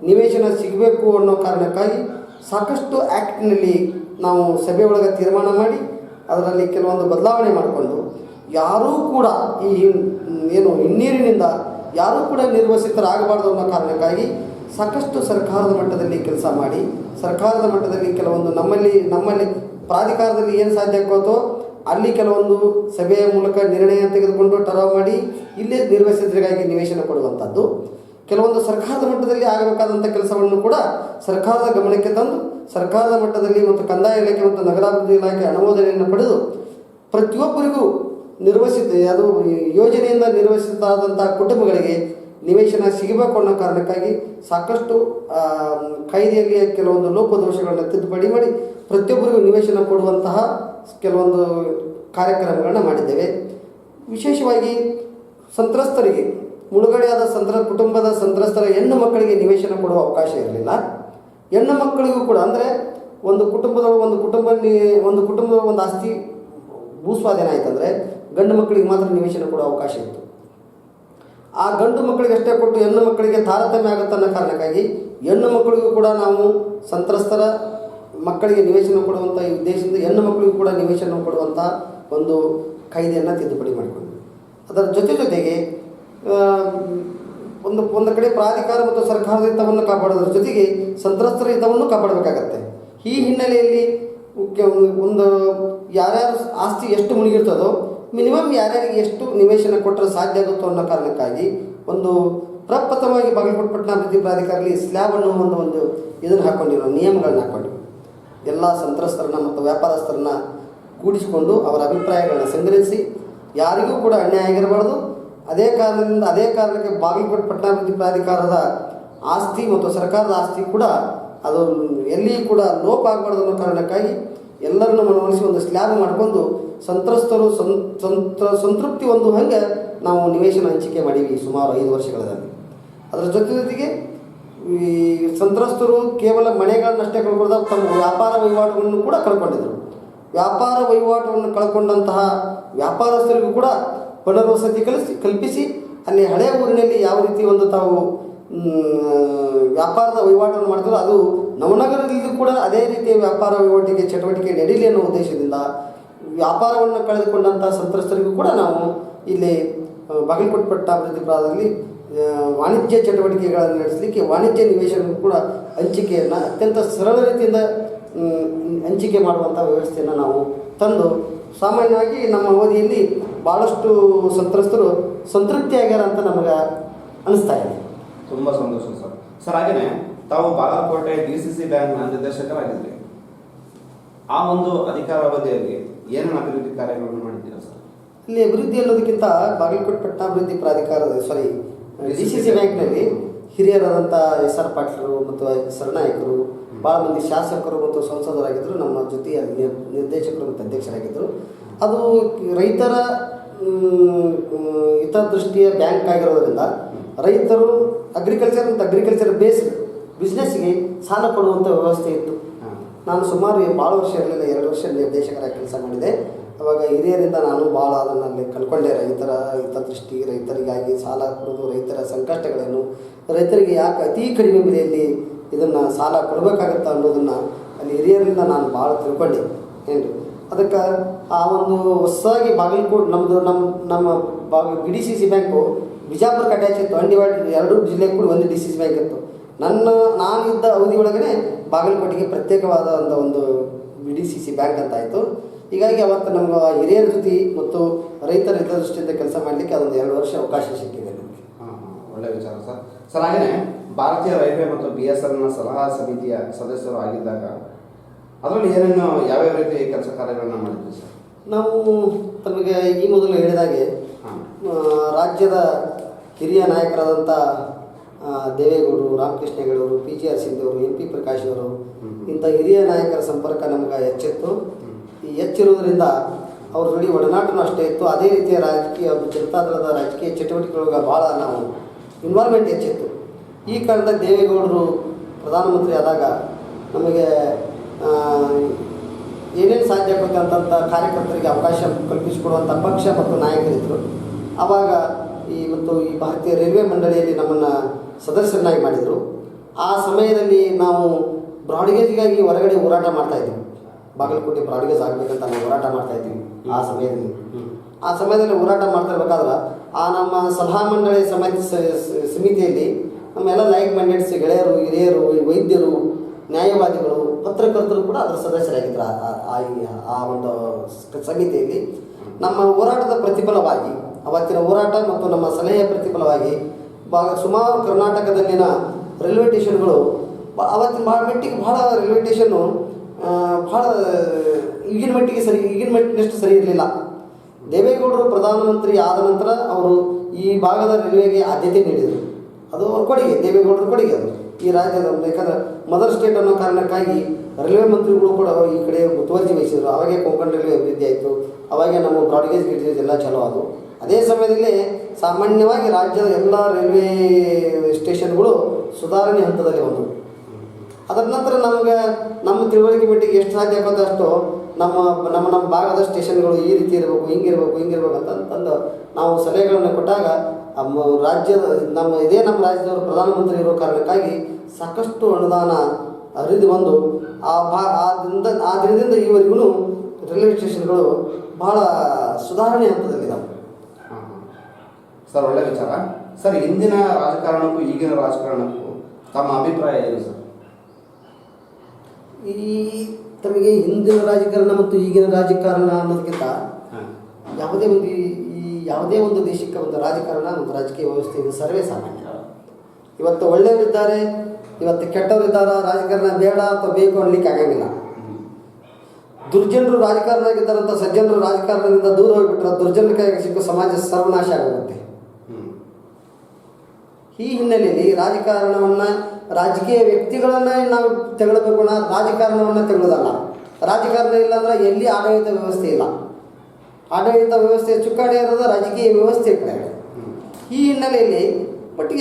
ನಿವೇಶನ ಸಿಗಬೇಕು ಅನ್ನೋ ಕಾರಣಕ್ಕಾಗಿ ಸಾಕಷ್ಟು ಆ್ಯಕ್ಟ್ನಲ್ಲಿ ನಾವು ಸಭೆಯೊಳಗೆ ತೀರ್ಮಾನ ಮಾಡಿ ಅದರಲ್ಲಿ ಕೆಲವೊಂದು ಬದಲಾವಣೆ ಮಾಡಿಕೊಂಡು ಯಾರೂ ಕೂಡ ಈ ಹಿನ್ನೀರಿನಿಂದ ಯಾರೂ ಕೂಡ ನಿರ್ವಸಿತರಾಗಬಾರ್ದು ಅನ್ನೋ ಕಾರಣಕ್ಕಾಗಿ ಸಾಕಷ್ಟು ಸರ್ಕಾರದ ಮಟ್ಟದಲ್ಲಿ ಕೆಲಸ ಮಾಡಿ, ಸರ್ಕಾರದ ಮಟ್ಟದಲ್ಲಿ ಕೆಲವೊಂದು ನಮ್ಮಲ್ಲಿ ಪ್ರಾಧಿಕಾರದಲ್ಲಿ ಏನು ಸಾಧ್ಯ ಆಗುತ್ತೋ ಅಲ್ಲಿ ಕೆಲವೊಂದು ಸಭೆಯ ಮೂಲಕ ನಿರ್ಣಯ ತೆಗೆದುಕೊಂಡು ಟರಾವ್ ಮಾಡಿ ಇಲ್ಲೇ ನಿರ್ವಸಿತರಿಗಾಗಿ ನಿವೇಶನ ಕೊಡುವಂಥದ್ದು, ಕೆಲವೊಂದು ಸರ್ಕಾರದ ಮಟ್ಟದಲ್ಲಿ ಆಗಬೇಕಾದಂಥ ಕೆಲಸವನ್ನು ಕೂಡ ಸರ್ಕಾರದ ಗಮನಕ್ಕೆ ತಂದು ಸರ್ಕಾರದ ಮಟ್ಟದಲ್ಲಿ ಮತ್ತು ಕಂದಾಯ ಇಲಾಖೆ ಮತ್ತು ನಗರಾಭಿವೃದ್ಧಿ ಇಲಾಖೆ ಅನುಮೋದನೆಯನ್ನು ಪಡೆದು ಪ್ರತಿಯೊಬ್ಬರಿಗೂ ಯೋಜನೆಯಿಂದ ನಿರ್ವಹಿಸಿದಂಥ ಕುಟುಂಬಗಳಿಗೆ ನಿವೇಶನ ಸಿಗಬೇಕು ಅನ್ನೋ ಕಾರಣಕ್ಕಾಗಿ ಸಾಕಷ್ಟು ಕಾಯ್ದೆಯಲ್ಲಿ ಕೆಲವೊಂದು ಲೋಪದೋಷಗಳನ್ನು ತಿದ್ದುಪಡಿ ಮಾಡಿ ಪ್ರತಿಯೊಬ್ಬರಿಗೂ ನಿವೇಶನ ಕೊಡುವಂತಹ ಕೆಲವೊಂದು ಕಾರ್ಯಕ್ರಮಗಳನ್ನ ಮಾಡಿದ್ದೇವೆ. ವಿಶೇಷವಾಗಿ ಸಂತ್ರಸ್ತರಿಗೆ ಮುಳುಗಡೆಯಾದ ಕುಟುಂಬದ ಸಂತ್ರಸ್ತರ ಹೆಣ್ಣು ಮಕ್ಕಳಿಗೆ ನಿವೇಶನ ಕೊಡುವ ಅವಕಾಶ ಇರಲಿಲ್ಲ. ಹೆಣ್ಣು ಮಕ್ಕಳಿಗೂ ಕೂಡ ಅಂದರೆ ಒಂದು ಕುಟುಂಬದ ಒಂದು ಆಸ್ತಿ ಭೂಸ್ವಾಧೀನ ಆಯ್ತಂದರೆ ಗಂಡು ಮಕ್ಕಳಿಗೆ ಮಾತ್ರ ನಿವೇಶನ ಕೊಡುವ ಅವಕಾಶ ಇತ್ತು. ಆ ಗಂಡು ಮಕ್ಕಳಿಗೆ ಅಷ್ಟೇ ಕೊಟ್ಟು ಹೆಣ್ಣು ಮಕ್ಕಳಿಗೆ ತಾರತಮ್ಯ ಆಗುತ್ತೆ ಅನ್ನೋ ಕಾರಣಕ್ಕಾಗಿ ಹೆಣ್ಣು ಮಕ್ಕಳಿಗೂ ಕೂಡ ನಾವು ಸಂತ್ರಸ್ತರ ಮಕ್ಕಳಿಗೆ ನಿವೇಶನ ಕೊಡುವಂಥ ಈ ಉದ್ದೇಶದಿಂದ ಹೆಣ್ಣು ಮಕ್ಕಳಿಗೂ ಕೂಡ ನಿವೇಶನ ಕೊಡುವಂಥ ಒಂದು ಕಾಯ್ದೆಯನ್ನು ತಿದ್ದುಪಡಿ ಮಾಡಿಕೊಂಡ್ವಿ. ಅದರ ಜೊತೆಗೆ ಒಂದು ಕಡೆ ಪ್ರಾಧಿಕಾರ ಮತ್ತು ಸರ್ಕಾರದ ಹಿತವನ್ನು ಕಾಪಾಡೋದ್ರ ಜೊತೆಗೆ ಸಂತ್ರಸ್ತರ ಹಿತವನ್ನು ಕಾಪಾಡಬೇಕಾಗತ್ತೆ. ಈ ಹಿನ್ನೆಲೆಯಲ್ಲಿ ಒಂದು ಯಾರ್ಯಾರು ಆಸ್ತಿ ಎಷ್ಟು ಮುಳುಗಿರ್ತದೋ ಮಿನಿಮಮ್ ಯಾರ್ಯಾರಿಗೆ ಎಷ್ಟು ನಿವೇಶನ ಕೊಟ್ಟರೆ ಸಾಧ್ಯ ಆಗುತ್ತೋ ಅನ್ನೋ ಕಾರಣಕ್ಕಾಗಿ ಒಂದು ಪ್ರಪ್ರಥಮವಾಗಿ ಬಾಗಲಕೋಟೆ ಪಟ್ಟಣಾಭಿವೃದ್ಧಿ ಪ್ರಾಧಿಕಾರದಲ್ಲಿ ಸ್ಲ್ಯಾಬ್ ಅನ್ನೋ ಒಂದು ಇದನ್ನು ಹಾಕ್ಕೊಂಡಿರೋ ನಿಯಮಗಳನ್ನ ಹಾಕ್ಕೊಂಡಿವಿ. ಎಲ್ಲ ಸಂತ್ರಸ್ತರನ್ನ ಮತ್ತು ವ್ಯಾಪಾರಸ್ಥರನ್ನ ಕೂಡಿಸಿಕೊಂಡು ಅವರ ಅಭಿಪ್ರಾಯಗಳನ್ನ ಸಂಗ್ರಹಿಸಿ ಯಾರಿಗೂ ಕೂಡ ಅನ್ಯಾಯ ಆಗಿರಬಾರ್ದು. ಅದೇ ಕಾರಣಕ್ಕೆ ಬಾಗಲಕೋಟೆ ಪಟ್ಟಣಾಭಿವೃದ್ಧಿ ಪ್ರಾಧಿಕಾರದ ಆಸ್ತಿ ಮತ್ತು ಸರ್ಕಾರದ ಆಸ್ತಿ ಕೂಡ ಅದು ಎಲ್ಲಿ ಕೂಡ ಲೋಪ ಆಗಬಾರ್ದು ಅನ್ನೋ ಕಾರಣಕ್ಕಾಗಿ ಎಲ್ಲರನ್ನು ಮನವೊಲಿಸಿ ಒಂದು ಸ್ಲ್ಯಾಬ್ ಮಾಡಿಕೊಂಡು ಸಂತ್ರಸ್ತರು ಸಂತೃಪ್ತಿ ಒಂದು ಹಂಗೆ ನಾವು ನಿವೇಶನ ಹಂಚಿಕೆ ಮಾಡೀವಿ ಸುಮಾರು 5 ವರ್ಷಗಳಲ್ಲಿ. ಅದರ ಜೊತೆಗೆ ಈ ಸಂತ್ರಸ್ತರು ಕೇವಲ ಮನೆಗಳನ್ನಷ್ಟೇ ಕಳ್ಕೊಳ್ದ ತಮ್ಮ ವ್ಯಾಪಾರ ವಹಿವಾಟುಗಳನ್ನು ಕೂಡ ಕಳ್ಕೊಂಡಿದ್ರು. ವ್ಯಾಪಾರ ವಹಿವಾಟವನ್ನು ಕಳ್ಕೊಂಡಂತಹ ವ್ಯಾಪಾರಸ್ಥರಿಗೂ ಕೂಡ ಪುನರ್ವಸತಿ ಕಲ್ಪಿಸಿ ಅಲ್ಲಿ ಹಳೆಯ ಊರಿನಲ್ಲಿ ಯಾವ ರೀತಿ ಒಂದು ತಾವು ವ್ಯಾಪಾರದ ವಹಿವಾಟನ್ನು ಮಾಡ್ತಾರೋ ಅದು ನವನಗರದಲ್ಲಿಯೂ ಕೂಡ ಅದೇ ರೀತಿಯ ವ್ಯಾಪಾರ ವಹಿವಾಟಿಗೆ ಚಟುವಟಿಕೆ ನಡೀಲಿ ಅನ್ನೋ ಉದ್ದೇಶದಿಂದ ವ್ಯಾಪಾರವನ್ನು ಕಳೆದುಕೊಂಡಂಥ ಸಂತ್ರಸ್ತರಿಗೂ ಕೂಡ ನಾವು ಇಲ್ಲಿ ಬಾಗಲಕೋಟೆ ಪಟ್ಟಣಾಭಿವೃದ್ಧಿ ಪ್ರಾಂತದಲ್ಲಿ ವಾಣಿಜ್ಯ ಚಟುವಟಿಕೆಗಳನ್ನು ನಡೆಸಲಿಕ್ಕೆ ವಾಣಿಜ್ಯ ನಿವೇಶನ ಕೂಡ ಹಂಚಿಕೆಯನ್ನು ಅತ್ಯಂತ ಸರಳ ರೀತಿಯಿಂದ ಹಂಚಿಕೆ ಮಾಡುವಂಥ ವ್ಯವಸ್ಥೆಯನ್ನು ನಾವು ತಂದು ಸಾಮಾನ್ಯವಾಗಿ ನಮ್ಮ ಅವಧಿಯಲ್ಲಿ ಭಾಳಷ್ಟು ಸಂತ್ರಸ್ತರು ಸಂತೃಪ್ತಿಯಾಗ್ಯಾರ ಅಂತ ನಮಗೆ ಅನಿಸ್ತಾ ಇದೆ. ತುಂಬ ಸಂತೋಷ ಸರ್. ಸರ್ ಹಾಗೆಯೇ ತಾವು ಬಾಗಲಕೋಟೆ DCC ಬ್ಯಾಂಕ್ನ ನಿರ್ದೇಶಕರಾಗಿದ್ರಿ. ಆ ಒಂದು ಅಧಿಕಾರಾವಧಿಯಲ್ಲಿ ಏನೇನು ಅಭಿವೃದ್ಧಿ ಕಾರ್ಯಗಳನ್ನು ಮಾಡಿದ್ದೀರಾ ಸರ್? ಇಲ್ಲಿ ಅಭಿವೃದ್ಧಿ ಅನ್ನೋದಕ್ಕಿಂತ ಬಾಗಲಕೋಟೆ ಪಟ್ಟಣಾಭಿವೃದ್ಧಿ ಪ್ರಾಧಿಕಾರದ DCC ಬ್ಯಾಂಕ್ನಲ್ಲಿ ಹಿರಿಯರಾದಂಥ SR ಪಾಟೀಲರು ಮತ್ತು ಸರನಾಯಕರು ಭಾಳ ಮಂದಿ ಶಾಸಕರು ಮತ್ತು ಸಂಸದರಾಗಿದ್ದರು, ನಮ್ಮ ಜೊತೆಯ ನಿರ್ದೇಶಕರು ಮತ್ತು ಅಧ್ಯಕ್ಷರಾಗಿದ್ದರು. ಅದು ರೈತರ ಹಿತದೃಷ್ಟಿಯ ಬ್ಯಾಂಕ್ ಆಗಿರೋದ್ರಿಂದ ರೈತರು ಅಗ್ರಿಕಲ್ಚರ್ ಮತ್ತು ಅಗ್ರಿಕಲ್ಚರ್ ಬೇಸ್ಡ್ ಬಿಸ್ನೆಸ್ಗೆ ಸಾಲ ಕೊಡುವಂಥ ವ್ಯವಸ್ಥೆ ಇತ್ತು. ನಾನು ಸುಮಾರು ಭಾಳ ವರ್ಷ ಇರಲಿಲ್ಲ, 2 ವರ್ಷ ನಿರ್ದೇಶಕರಾಗಿ ಕೆಲಸ ಮಾಡಿದೆ. ಅವಾಗ ಹಿರಿಯರಿಂದ ನಾನು ಭಾಳ ಅದನ್ನಲ್ಲಿ ಕಲ್ಕೊಂಡೆ. ರೈತರ ಹಿತದೃಷ್ಟಿ, ರೈತರಿಗಾಗಿ ಸಾಲ ಕೊಡೋದು, ರೈತರ ಸಂಕಷ್ಟಗಳನ್ನು, ರೈತರಿಗೆ ಯಾಕೆ ಅತಿ ಕಡಿಮೆ ಬೆಲೆಯಲ್ಲಿ ಇದನ್ನು ಸಾಲ ಕೊಡಬೇಕಾಗತ್ತ ಅನ್ನೋದನ್ನು ಅಲ್ಲಿ ಹಿರಿಯರಿಂದ ನಾನು ಭಾಳ ತಿಳ್ಕೊಂಡೆ ಏನು. ಅದಕ್ಕೆ ಆ ಒಂದು ಹೊಸದಾಗಿ ಬಾಗಲಕೋಟೆ ನಮ್ಮ DCC ಬ್ಯಾಂಕು ಬಿಜಾಪುರಕ್ಕೆ ಅಟ್ಯಾಚ್ ಇತ್ತು. ಅನ್ಡಿವೈಡೆಡ್ 2 ಜಿಲ್ಲೆಗೆ ಕೂಡ ಒಂದು DCC ಬ್ಯಾಂಕ್ ಇತ್ತು. ನಾನಿದ್ದ ಅವಧಿ ಒಳಗಡೆ ಬಾಗಲಕೋಟೆಗೆ ಪ್ರತ್ಯೇಕವಾದ ಒಂದು DCC ಬ್ಯಾಂಕ್ ಅಂತ ಆಯಿತು. ಹೀಗಾಗಿ ಅವತ್ತು ನಮ್ಮ ಹಿರಿಯರ ಜೊತೆ ಮತ್ತು ರೈತರ ಹಿತದೃಷ್ಟಿಯಿಂದ ಕೆಲಸ ಮಾಡಲಿಕ್ಕೆ ಅದೊಂದು 2 ವರ್ಷ ಅವಕಾಶ ಸಿಕ್ಕಿದೆ ನಮಗೆ. ಒಳ್ಳೆಯ ವಿಚಾರ ಸರ್. ಸರ್ ಹಾಗೆಯೇ ಭಾರತೀಯ ರೈಲ್ವೆ ಮತ್ತು BSNL ಸಲಹಾ ಸಮಿತಿಯ ಸದಸ್ಯರು ಆಗಿದ್ದಾಗ ಅದರಲ್ಲಿ ಏನೇನು ಯಾವ್ಯಾವ ರೀತಿ ಕೆಲಸ ಕಾರ್ಯಗಳನ್ನು ಮಾಡಿದ್ವಿ ಸರ್? ನಾವು ತಮಗೆ ಈ ಮೊದಲು ಹೇಳಿದಾಗೆ ರಾಜ್ಯದ ಹಿರಿಯ ನಾಯಕರಾದಂಥ ದೇವೇಗೌಡರು, ರಾಮಕೃಷ್ಣ ಹೆಗಡೆಯವರು, PGR ಸಿಂಧೆಯವರು, MP ಪ್ರಕಾಶ್ ಅವರು, ಇಂಥ ಹಿರಿಯ ನಾಯಕರ ಸಂಪರ್ಕ ನಮಗೆ ಹೆಚ್ಚಿತ್ತು. ಈ ಹೆಚ್ಚಿರುವುದರಿಂದ ಅವ್ರ ಜೋಡಿ ಒಡನಾಟನೂ ಅಷ್ಟೇ ಇತ್ತು. ಅದೇ ರೀತಿಯ ರಾಜಕೀಯ ಜನತಾದಳದ ರಾಜಕೀಯ ಚಟುವಟಿಕೆಗಳಿಗೆ ಭಾಳ ನಾವು ಇನ್ವಾಲ್ವ್ಮೆಂಟ್ ಹೆಚ್ಚಿತ್ತು. ಈ ಕಾರಣದಾಗ ದೇವೇಗೌಡರು ಪ್ರಧಾನಮಂತ್ರಿ ಆದಾಗ ನಮಗೆ ಏನೇನು ಸಾಧ್ಯ ಆಗುತ್ತಂಥ ಕಾರ್ಯಕರ್ತರಿಗೆ ಅವಕಾಶ ಕಲ್ಪಿಸಿಕೊಡುವಂಥ ಪಕ್ಷ ಮತ್ತು ನಾಯಕರಿದ್ದರು. ಆವಾಗ ಈ ಭಾರತೀಯ ರೈಲ್ವೆ ಮಂಡಳಿಯಲ್ಲಿ ನಮ್ಮನ್ನು ಸದಸ್ಯರನ್ನಾಗಿ ಮಾಡಿದರು. ಆ ಸಮಯದಲ್ಲಿ ನಾವು ಬ್ರಾಡ್ಗೇಜ್ಗಾಗಿ ಹೊರಗಡೆ ಹೋರಾಟ ಮಾಡ್ತಾಯಿದ್ವಿ. ಬಾಗಲಕೋಟೆ ಬ್ರಾಡ್ಗೇಜ್ ಆಗಬೇಕಂತ ನಾವು ಹೋರಾಟ ಮಾಡ್ತಾಯಿದ್ವಿ. ಆ ಸಮಯದಲ್ಲಿ ಹೋರಾಟ ಮಾಡ್ತಿರ್ಬೇಕಾದ್ರೆ ನಮ್ಮ ಸಲಹಾ ಮಂಡಳಿ ಸಮಿತಿಯಲ್ಲಿ ನಮ್ಮೆಲ್ಲ ಲೈಕ್ ಮೈಂಡೆಡ್ಸ್ ಗೆಳೆಯರು, ಹಿರಿಯರು, ವೈದ್ಯರು, ನ್ಯಾಯವಾದಿಗಳು, ಪತ್ರಕರ್ತರು ಕೂಡ ಅದರ ಸದಸ್ಯರಾಗಿದ್ದರು. ಆ ಒಂದು ಸಮಿತಿಯಲ್ಲಿ ನಮ್ಮ ಹೋರಾಟದ ಪ್ರತಿಫಲವಾಗಿ, ಅವತ್ತಿನ ಹೋರಾಟ ಮತ್ತು ನಮ್ಮ ಸಲಹೆಯ ಪ್ರತಿಫಲವಾಗಿ ಸುಮಾರು ಕರ್ನಾಟಕದಲ್ಲಿನ ರೈಲ್ವೆ ಸ್ಟೇಷನ್ಗಳು ಅವತ್ತಿನ ಭಾಳ ರೈಲ್ವೆ ಸ್ಟೇಷನ್ನು ಭಾಳ ಈಗಿನ ಮಟ್ಟಿನಷ್ಟು ಸರಿ ಇರಲಿಲ್ಲ. ದೇವೇಗೌಡರು ಪ್ರಧಾನಮಂತ್ರಿ ಆದ ನಂತರ ಅವರು ಈ ಭಾಗದ ರೈಲ್ವೆಗೆ ಆದ್ಯತೆ ನೀಡಿದರು. ಅದು ಅವ್ರ ಕೊಡುಗೆ, ದೇವೇಗೌಡರ ಕೊಡುಗೆ ಅದು ಈ ರಾಜ್ಯದ. ಯಾಕಂದರೆ ಮದರ್ ಸ್ಟೇಟ್ ಅನ್ನೋ ಕಾರಣಕ್ಕಾಗಿ ರೈಲ್ವೆ ಮಂತ್ರಿಗಳು ಕೂಡ ಈ ಕಡೆ ಮುತುವರ್ಜಿ ವಹಿಸಿದರು. ಅವಾಗೆ ಕೊಂಕಣ ರೈಲ್ವೆ ಅಭಿವೃದ್ಧಿ ಆಯಿತು. ಅವಾಗೆ ನಮ್ಮ ಬ್ರಾಡ್ಗೇಜ್ ಗಿಡ್ಗೇಜ್ ಎಲ್ಲ ಚಲೋ ಆದವು. ಅದೇ ಸಮಯದಲ್ಲಿ ಸಾಮಾನ್ಯವಾಗಿ ರಾಜ್ಯದ ಎಲ್ಲ ರೈಲ್ವೆ ಸ್ಟೇಷನ್ಗಳು ಸುಧಾರಣೆ ಹಂತದಲ್ಲಿ ಬಂದವು. ಅದರ ನಂತರ ನಮ್ಮ ತಿಳುವಳಿಕೆ ಮಟ್ಟಿಗೆ ಎಷ್ಟು ಸಾಧ್ಯ ಆಗುತ್ತೆ ಅಷ್ಟು ನಮ್ಮ ಭಾಗದ ಸ್ಟೇಷನ್ಗಳು ಈ ರೀತಿ ಇರಬೇಕು, ಹಿಂಗಿರ್ಬೇಕು ಅಂತಂದು ನಾವು ಸಲಹೆಗಳನ್ನು ಕೊಟ್ಟಾಗ ನಮ್ಮ ರಾಜ್ಯದವರು ಪ್ರಧಾನಮಂತ್ರಿ ಇರೋ ಕಾರಣಕ್ಕಾಗಿ ಸಾಕಷ್ಟು ಅನುದಾನ ಹರಿದು ಬಂದು ಆ ದಿನದಿಂದ ಈವರೆಗೂ ರೈಲ್ವೆ ಸ್ಟೇಷನ್ಗಳು ಭಾಳ ಸುಧಾರಣೆ ಹಂತದಲ್ಲಿದ್ದಾವೆ. ಸರ್, ಒಳ್ಳೆ ವಿಚಾರ. ಸರ್, ಇಂದಿನ ರಾಜಕಾರಣಕ್ಕೂ ಈಗಿನ ರಾಜಕಾರಣಕ್ಕೂ ತಮ್ಮ ಅಭಿಪ್ರಾಯ ಏನು ಸರ್? ತಮಗೆ ಹಿಂದಿನ ರಾಜಕಾರಣ ಮತ್ತು ಈಗಿನ ರಾಜಕಾರಣ ಅನ್ನೋದಕ್ಕಿಂತ ಯಾವುದೇ ಒಂದು ದೇಶಕ್ಕೆ ಒಂದು ರಾಜಕಾರಣ, ಒಂದು ರಾಜಕೀಯ ವ್ಯವಸ್ಥೆ ಇದು ಸರ್ವೇ ಸಾಮಾನ್ಯ. ಇವತ್ತು ಒಳ್ಳೆಯವರಿದ್ದಾರೆ, ಇವತ್ತು ಕೆಟ್ಟವರಿದ್ದಾರೆ. ರಾಜಕಾರಣ ಬೇಡ ಅಥವಾ ಬೇಕು ಅನ್ನಲಿಕ್ಕೆ ಆಗಂಗಿಲ್ಲ. ದುರ್ಜನರು ರಾಜಕಾರಣ ಸಜ್ಜನರು ರಾಜಕಾರಣದಿಂದ ದೂರ ಹೋಗಿಬಿಟ್ರೆ ದುರ್ಜನರ ಕೈಗೆ ಸಿಕ್ಕ ಸಮಾಜ ಸರ್ವನಾಶ ಆಗುತ್ತೆ. ಈ ಹಿನ್ನೆಲೆಯಲ್ಲಿ ರಾಜಕೀಯ ವ್ಯಕ್ತಿಗಳನ್ನ ನಾವು ತೆಗೊಳ್ಬೇಕು, ರಾಜಕಾರಣವನ್ನು ತೆಗೊಳ್ಳೋದಲ್ಲ. ರಾಜಕಾರಣ ಇಲ್ಲ ಅಂದ್ರೆ ಎಲ್ಲಿ ಆಡಳಿತ ವ್ಯವಸ್ಥೆ ಇಲ್ಲ. ಆಡಳಿತ ವ್ಯವಸ್ಥೆ ಚುಕ್ಕಾಣಿ ಇರೋದು ರಾಜಕೀಯ ವ್ಯವಸ್ಥೆ ಕಡೆ. ಈ ಹಿನ್ನೆಲೆಯಲ್ಲಿ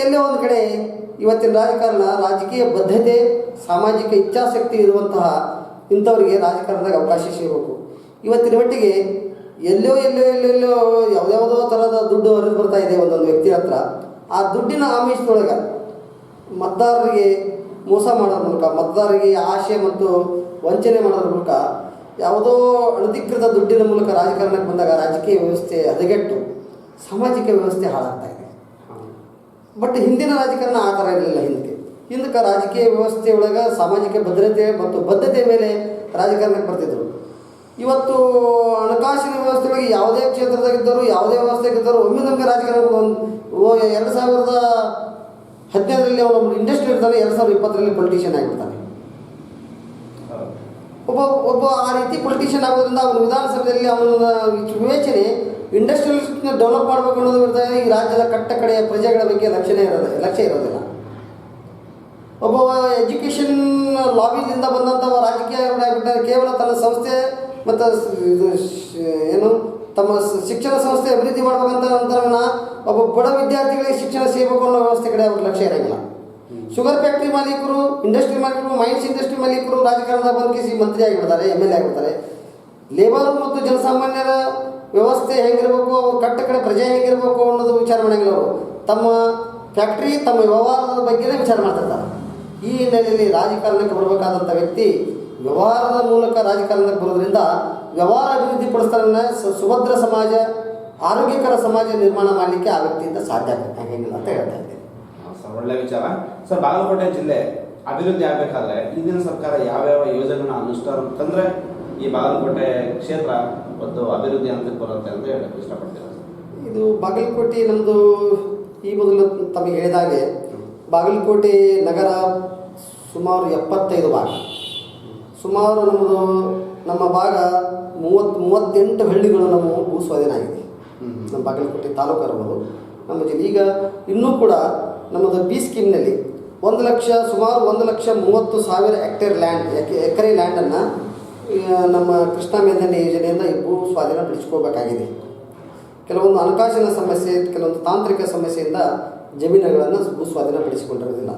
ಎಲ್ಲೇ ಒಂದು ಕಡೆ ಇವತ್ತಿನ ರಾಜಕೀಯ ಬದ್ಧತೆ, ಸಾಮಾಜಿಕ ಇಚ್ಛಾಶಕ್ತಿ ಇರುವಂತಹ ಇಂಥವರಿಗೆ ರಾಜಕಾರಣದಾಗ ಅವಕಾಶ ಸಿಗಬೇಕು. ಇವತ್ತಿನ ಮಟ್ಟಿಗೆ ಎಲ್ಲೋ ಯಾವುದ್ಯಾವುದೋ ಥರದ ದುಡ್ಡು ಹೊರಗೆ ಬರ್ತಾ ಇದೆ ಒಂದೊಂದು ವ್ಯಕ್ತಿ ಹತ್ರ. ಆ ದುಡ್ಡಿನ ಆಮಿಷದೊಳಗೆ ಮತದಾರರಿಗೆ ಮೋಸ ಮಾಡೋದ್ರ ಮೂಲಕ, ಮತದಾರರಿಗೆ ಆಶೆ ಮತ್ತು ವಂಚನೆ ಮಾಡೋದ್ರ ಮೂಲಕ, ಯಾವುದೋ ಅನಧಿಕೃತ ದುಡ್ಡಿನ ಮೂಲಕ ರಾಜಕಾರಣಕ್ಕೆ ಬಂದಾಗ ರಾಜಕೀಯ ವ್ಯವಸ್ಥೆ ಹದಗೆಟ್ಟು ಸಾಮಾಜಿಕ ವ್ಯವಸ್ಥೆ ಹಾಳಾಗ್ತಾ ಇದೆ. ಬಟ್ ಹಿಂದಿನ ರಾಜಕಾರಣ ಆ ಥರ ಇರಲಿಲ್ಲ. ಹಿಂದಕ್ಕೆ ರಾಜಕೀಯ ವ್ಯವಸ್ಥೆಯೊಳಗೆ ಸಾಮಾಜಿಕ ಭದ್ರತೆ ಮತ್ತು ಬದ್ಧತೆ ಮೇಲೆ ರಾಜಕಾರಣಕ್ಕೆ ಬರ್ತಿದ್ರು. ಇವತ್ತು ಹಣಕಾಸಿನ ವ್ಯವಸ್ಥೆಯೊಳಗೆ ಯಾವುದೇ ಕ್ಷೇತ್ರದಾಗಿದ್ದರು, ಯಾವುದೇ ವ್ಯವಸ್ಥೆಗಿದ್ದರು, ಒಮ್ಮೆ ನಮಗೆ ರಾಜಕಾರಣ 2015ರಲ್ಲಿ ಅವನು ಇಂಡಸ್ಟ್ರಿ ಇರ್ತಾನೆ, 2020ರಲ್ಲಿ ಪೊಲಿಟಿಷಿಯನ್ ಆಗಿರ್ತಾನೆ. ಒಬ್ಬ ಆ ರೀತಿ ಪೊಲಿಟಿಷಿಯನ್ ಆಗೋದ್ರಿಂದ ಅವನ ವಿಧಾನಸಭೆಯಲ್ಲಿ ಅವನ ವಿವೇಚನೆ ಇಂಡಸ್ಟ್ರಿಯಲಿಸ್ಟ್ನ ಡೆವಲಪ್ ಮಾಡಬೇಕು ಅನ್ನೋದು ಇರ್ತದೆ. ಈ ರಾಜ್ಯದ ಕಟ್ಟ ಕಡೆಯ ಪ್ರಜೆಗಳ ಬಗ್ಗೆ ಲಕ್ಷ್ಯ ಇರೋದಿಲ್ಲ. ಒಬ್ಬ ಎಜುಕೇಷನ್ ಲಾಬಿದಿಂದ ಬಂದಂಥವ ರಾಜಕೀಯ ಕೇವಲ ತನ್ನ ಸಂಸ್ಥೆ ಮತ್ತು ಏನು ತಮ್ಮ ಶಿಕ್ಷಣ ಸಂಸ್ಥೆ ಅಭಿವೃದ್ಧಿ ಮಾಡಬೇಕಂತ ನಂತರನ ಒಬ್ಬ ಬಡ ವಿದ್ಯಾರ್ಥಿಗಳಿಗೆ ಶಿಕ್ಷಣ ಸಿಗಬೇಕು ಅನ್ನೋ ವ್ಯವಸ್ಥೆ ಕಡೆ ಅವ್ರ ಲಕ್ಷ್ಯ ಇರೋಂಗಿಲ್ಲ. ಶುಗರ್ ಫ್ಯಾಕ್ಟ್ರಿ ಮಾಲೀಕರು, ಇಂಡಸ್ಟ್ರಿ ಮಾಲೀಕರು, ಮೈನ್ಸ್ ಇಂಡಸ್ಟ್ರಿ ಮಾಲೀಕರು ರಾಜಕಾರಣದ ಬಂಧಿಸಿ ಮಂತ್ರಿ ಆಗಿಬಿಡ್ತಾರೆ, MLA ಆಗಿಬಿಡ್ತಾರೆ. ಲೇಬರ್ ಮತ್ತು ಜನಸಾಮಾನ್ಯರ ವ್ಯವಸ್ಥೆ ಹೆಂಗಿರಬೇಕು, ಅವ್ರು ಕಟ್ಟ ಕಡೆ ಪ್ರಜೆ ಹೆಂಗಿರಬೇಕು ಅನ್ನೋದು ವಿಚಾರ ಮಾಡಂಗಿಲ್ಲ. ಅವರು ತಮ್ಮ ಫ್ಯಾಕ್ಟ್ರಿ, ತಮ್ಮ ವ್ಯವಹಾರದ ಬಗ್ಗೆನೇ ವಿಚಾರ ಮಾಡ್ತಿರ್ತಾರೆ. ಈ ಹಿನ್ನೆಲೆಯಲ್ಲಿ ರಾಜಕಾರಣಕ್ಕೆ ಬರಬೇಕಾದಂಥ ವ್ಯಕ್ತಿ ವ್ಯವಹಾರದ ಮೂಲಕ ರಾಜಕಾರಣಕ್ಕೆ ಬರೋದ್ರಿಂದ ವ್ಯವಹಾರ ಅಭಿವೃದ್ಧಿ ಪಡಿಸ್ತಾನೆ. ಸುಭದ್ರ ಸಮಾಜ, ಆರೋಗ್ಯಕರ ಸಮಾಜ ನಿರ್ಮಾಣ ಮಾಡಲಿಕ್ಕೆ ಆ ವ್ಯಕ್ತಿಯಿಂದ ಸಾಧ್ಯ ಆಗಂಗಿಲ್ಲ ಅಂತ ಹೇಳ್ತಾ ಇದ್ದೇನೆ. ಸರ್, ಒಳ್ಳೆ ವಿಚಾರ. ಸರ್, ಬಾಗಲಕೋಟೆ ಜಿಲ್ಲೆ ಅಭಿವೃದ್ಧಿ ಆಗಬೇಕಾದ್ರೆ ಈಗಿನ ಸರ್ಕಾರ ಯಾವ್ಯಾವ ಯೋಜನೆಗಳನ್ನ ಅನುಷ್ಠಾನ ತಂದರೆ ಈ ಬಾಗಲಕೋಟೆ ಕ್ಷೇತ್ರ ಒಂದು ಅಭಿವೃದ್ಧಿ ಹಂತಕ್ಕೆ ಬರುತ್ತೆ ಅಂತ ಹೇಳಕ್ಕೆ ಇಷ್ಟಪಡ್ತೀರಾ? ಇದು ಬಾಗಲಕೋಟೆ ನಮ್ಮದು ಈ ಮೊದಲು ತಮಗೆ ಹೇಳಿದಾಗೆ ಬಾಗಲಕೋಟೆ ನಗರ ಸುಮಾರು 75 ಭಾಗ. ಸುಮಾರು ನಮ್ಮ ಭಾಗ 38 ಹಳ್ಳಿಗಳು ನಮ್ಮ ಭೂಸ್ವಾಧೀನ ಆಗಿದೆ. ನಮ್ಮ ಬಾಗಲಕೋಟೆ ತಾಲೂಕು ಇರ್ಬೋದು ನಮ್ಮ ಜಿಲ್ಲೆ. ಈಗ ಇನ್ನೂ ಕೂಡ ನಮ್ಮದು ಬಿ ಸ್ಕೀಮ್ನಲ್ಲಿ ಸುಮಾರು 1,30,000 ಎಕರೆ ಲ್ಯಾಂಡನ್ನು ನಮ್ಮ ಕೃಷ್ಣ ಮೇಲ್ದಂಡೆ ಯೋಜನೆಯಿಂದ ಭೂ ಸ್ವಾಧೀನ ಪಡಿಸ್ಕೋಬೇಕಾಗಿದೆ. ಕೆಲವೊಂದು ಹಣಕಾಸಿನ ಸಮಸ್ಯೆ, ಕೆಲವೊಂದು ತಾಂತ್ರಿಕ ಸಮಸ್ಯೆಯಿಂದ ಜಮೀನುಗಳನ್ನು ಭೂ ಸ್ವಾಧೀನ ಪಡಿಸಿಕೊಂಡಿರೋದಿಲ್ಲ.